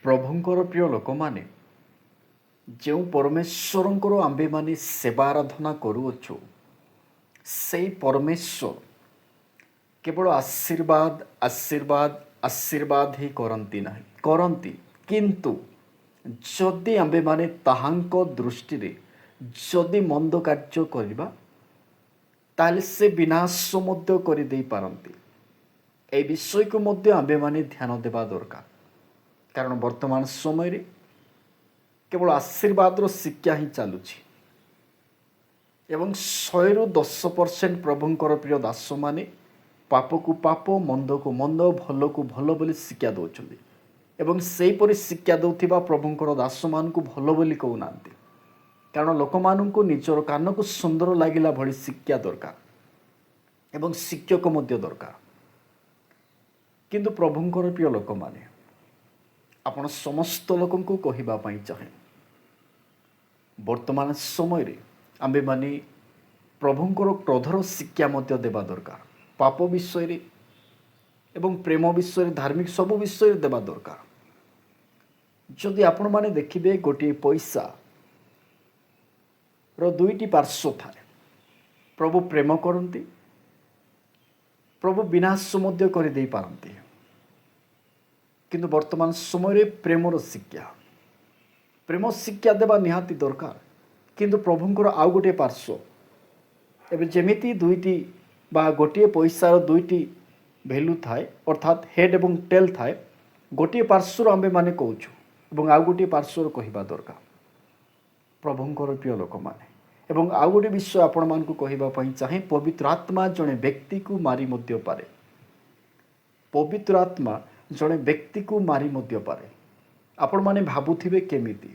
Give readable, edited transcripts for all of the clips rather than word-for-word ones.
ପ୍ରଭୁଙ୍କର ପ୍ରିୟ ଲୋକମାନେ, ଯେଉଁ ପରମେଶ୍ୱରଙ୍କର ଆମ୍ଭେମାନେ ସେବା ଆରାଧନା କରୁଅଛୁ, ସେଇ ପରମେଶ୍ୱର କେବଳ ଆଶୀର୍ବାଦ ଆଶୀର୍ବାଦ ଆଶୀର୍ବାଦ ହିଁ କରନ୍ତି ନାହିଁ, କରନ୍ତି, କିନ୍ତୁ ଯଦି ଆମ୍ଭେମାନେ ତାହାଙ୍କ ଦୃଷ୍ଟିରେ ଯଦି ମନ୍ଦ କାର୍ଯ୍ୟ କରିବା, ତାହେଲେ ସେ ବିନାଶ ମଧ୍ୟ କରିଦେଇପାରନ୍ତି। এই বিষয়କୁ ମଧ୍ୟ ଆମ୍ଭେମାନେ ଧ୍ୟାନ ଦେବା ଦରକାର। କାରଣ ବର୍ତ୍ତମାନ ସମୟରେ କେବଳ ଆଶୀର୍ବାଦର ଶିକ୍ଷା ହିଁ ଚାଲୁଛି ଏବଂ 100% ପ୍ରଭୁଙ୍କର ପ୍ରିୟ ଦାସମାନେ ପାପକୁ ପାପ, ମନ୍ଦକୁ ମନ୍ଦ, ଭଲକୁ ଭଲ ବୋଲି ଶିକ୍ଷା ଦେଉଛନ୍ତି ଏବଂ ସେହିପରି ଶିକ୍ଷା ଦେଉଥିବା ପ୍ରଭୁଙ୍କର ଦାସମାନଙ୍କୁ ଭଲ ବୋଲି କହୁନାହାନ୍ତି। କାରଣ ଲୋକମାନଙ୍କୁ ନିଜର କାନକୁ ସୁନ୍ଦର ଲାଗିଲା ଭଳି ଶିକ୍ଷା ଦରକାର ଏବଂ ଶିକ୍ଷକ ମଧ୍ୟ ଦରକାର। କିନ୍ତୁ ପ୍ରଭୁଙ୍କର ପ୍ରିୟ ଲୋକମାନେ, ଆପଣ ସମସ୍ତ ଲୋକଙ୍କୁ କହିବା ପାଇଁ ଚାହେଁ, ବର୍ତ୍ତମାନ ସମୟରେ ଆମ୍ଭେମାନେ ପ୍ରଭୁଙ୍କର କ୍ରୋଧର ଶିକ୍ଷା ମଧ୍ୟ ଦେବା ଦରକାର। ପାପ ବିଷୟରେ ଏବଂ ପ୍ରେମ ବିଷୟରେ, ଧାର୍ମିକ ସବୁ ବିଷୟରେ ଦେବା ଦରକାର। ଯଦି ଆପଣମାନେ ଦେଖିବେ, ଗୋଟିଏ ପଇସାର ଦୁଇଟି ପାର୍ଶ୍ୱ ଥାଏ। ପ୍ରଭୁ ପ୍ରେମ କରନ୍ତି, ପ୍ରଭୁ ବିନାଶ ମଧ୍ୟ କରିଦେଇପାରନ୍ତି। କିନ୍ତୁ ବର୍ତ୍ତମାନ ସମୟରେ ପ୍ରେମ ଶିକ୍ଷା ଦେବା ନିହାତି ଦରକାର। କିନ୍ତୁ ପ୍ରଭୁଙ୍କର ଆଉ ଗୋଟିଏ ପାର୍ଶ୍ୱ, ଏବେ ଯେମିତି ଦୁଇଟି ବା ଗୋଟିଏ ପଇସାର ଦୁଇଟି ଭ୍ୟାଲୁ ଥାଏ, ଅର୍ଥାତ୍ ହେଡ୍ ଏବଂ ଟେଲ୍ ଥାଏ। ଗୋଟିଏ ପାର୍ଶ୍ୱରୁ ଆମ୍ଭେମାନେ କହୁଛୁ ଏବଂ ଆଉ ଗୋଟିଏ ପାର୍ଶ୍ୱରୁ କହିବା ଦରକାର। ପ୍ରଭୁଙ୍କର ପ୍ରିୟ ଲୋକମାନେ, ଏବଂ ଆଉ ଗୋଟିଏ ବିଷୟ ଆପଣମାନଙ୍କୁ କହିବା ପାଇଁ ଚାହେଁ, ପବିତ୍ର ଆତ୍ମା ଜଣେ ବ୍ୟକ୍ତିକୁ ମାରି ମଧ୍ୟ ପାରେ। ପବିତ୍ର ଆତ୍ମା ଜଣେ ବ୍ୟକ୍ତିକୁ ମାରି ମଧ୍ୟ ପାରେ। ଆପଣମାନେ ଭାବୁଥିବେ କେମିତି?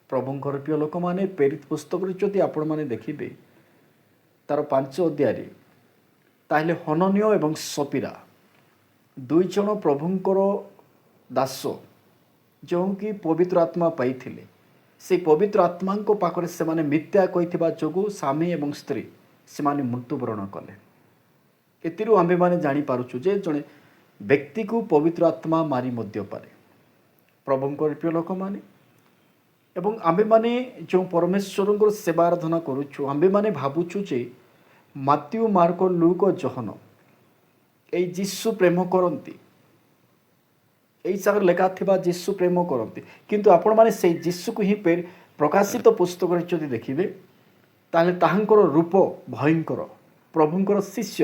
ପ୍ରଭୁଙ୍କର ପ୍ରିୟ ଲୋକମାନେ, ପ୍ରେରିତ ପୁସ୍ତକରେ ଯଦି ଆପଣମାନେ ଦେଖିବେ ତାର 5 ଅଧ୍ୟାୟରେ, ତାହେଲେ ହନନୀୟ ଏବଂ ସପିରା ଦୁଇଜଣ ପ୍ରଭୁଙ୍କର ଦାସ, ଯେଉଁକି ପବିତ୍ର ଆତ୍ମା ପାଇଥିଲେ, ସେହି ପବିତ୍ର ଆତ୍ମାଙ୍କ ପାଖରେ ସେମାନେ ମିଥ୍ୟା କହିଥିବା ଯୋଗୁଁ ସ୍ୱାମୀ ଏବଂ ସ୍ତ୍ରୀ ସେମାନେ ମୃତ୍ୟୁବରଣ କଲେ। ଏଥିରୁ ଆମ୍ଭେମାନେ ଜାଣିପାରୁଛୁ ଯେ ଜଣେ ବ୍ୟକ୍ତିକୁ ପବିତ୍ର ଆତ୍ମା ମାରି ମଧ୍ୟ ପାରେ। ପ୍ରଭୁଙ୍କର ପ୍ରିୟ ଲୋକମାନେ, ଏବଂ ଆମ୍ଭେମାନେ ଯେଉଁ ପରମେଶ୍ୱରଙ୍କର ସେବା ଆରାଧନା କରୁଛୁ, ଆମ୍ଭେମାନେ ଭାବୁଛୁ ଯେ ମାତ୍ୟୁ, ମାର୍କ, ଲୁକ, ଜହନ ଏଇ ଯୀଶୁ ପ୍ରେମ କରନ୍ତି, ଏଇ ଜାଗାରେ ଲେଖା ଥିବା ଯୀଶୁ ପ୍ରେମ କରନ୍ତି। କିନ୍ତୁ ଆପଣମାନେ ସେଇ ଯୀଶୁକୁ ହିଁ ପ୍ରକାଶିତ ପୁସ୍ତକରେ ଯଦି ଦେଖିବେ, ତାହେଲେ ତାହାଙ୍କର ରୂପ ଭୟଙ୍କର। ପ୍ରଭୁଙ୍କର ଶିଷ୍ୟ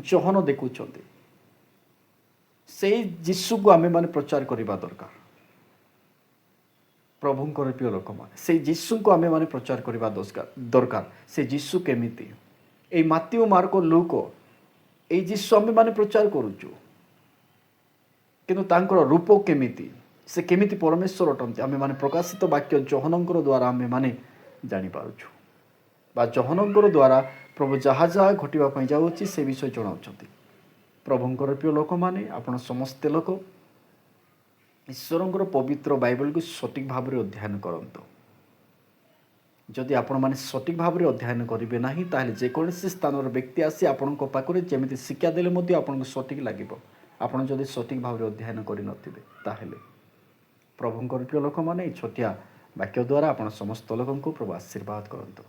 ଜହନ ଦେଖୁଛନ୍ତି। ସେଇ ଯୀଶୁକୁ ଆମେମାନେ ପ୍ରଚାର କରିବା ଦରକାର। ପ୍ରଭୁଙ୍କର ପ୍ରିୟ ଲୋକମାନେ, ସେଇ ଯୀଶୁଙ୍କୁ ଆମେମାନେ ପ୍ରଚାର କରିବା ଦରକାର। ସେ ଯୀଶୁ କେମିତି? ଏଇ ମାତ୍ୟୁ, ମାର୍କ, ଲୁକ ଏଇ ଯୀଶୁ ଆମେମାନେ ପ୍ରଚାର କରୁଛୁ, କିନ୍ତୁ ତାଙ୍କର ରୂପ କେମିତି, ସେ କେମିତି ପରମେଶ୍ୱର ଅଟନ୍ତି, ଆମେମାନେ ପ୍ରକାଶିତ ବାକ୍ୟ ଜହନଙ୍କର ଦ୍ୱାରା ଆମେମାନେ ଜାଣିପାରୁଛୁ, ବା ଜହନଙ୍କର ଦ୍ୱାରା ପ୍ରଭୁ ଯାହା ଯାହା ଘଟିବା ପାଇଁ ଯାଉଛି ସେ ବିଷୟ ଜଣାଉଛନ୍ତି। ପ୍ରଭୁଙ୍କର ପ୍ରିୟ ଲୋକମାନେ, ଆପଣ ସମସ୍ତେ ଲୋକ ଈଶ୍ୱରଙ୍କର ପବିତ୍ର ବାଇବଲକୁ ସଠିକ୍ ଭାବରେ ଅଧ୍ୟୟନ କରନ୍ତୁ। ଯଦି ଆପଣମାନେ ସଠିକ୍ ଭାବରେ ଅଧ୍ୟୟନ କରିବେ ନାହିଁ, ତାହେଲେ ଯେକୌଣସି ସ୍ଥାନର ବ୍ୟକ୍ତି ଆସି ଆପଣଙ୍କ ପାଖରେ ଯେମିତି ଶିକ୍ଷା ଦେଲେ ମଧ୍ୟ ଆପଣଙ୍କୁ ସଠିକ୍ ଲାଗିବ। ଆପଣ ଯଦି ସଠିକ୍ ଭାବରେ ଅଧ୍ୟୟନ କରିନଥିବେ, ତାହେଲେ ପ୍ରଭୁଙ୍କର ପ୍ରିୟ ଲୋକମାନେ, ଏଇ ଛୋଟିଆ ବାକ୍ୟ ଦ୍ୱାରା ଆପଣ ସମସ୍ତ ଲୋକଙ୍କୁ ପ୍ରଭୁ ଆଶୀର୍ବାଦ କରନ୍ତୁ।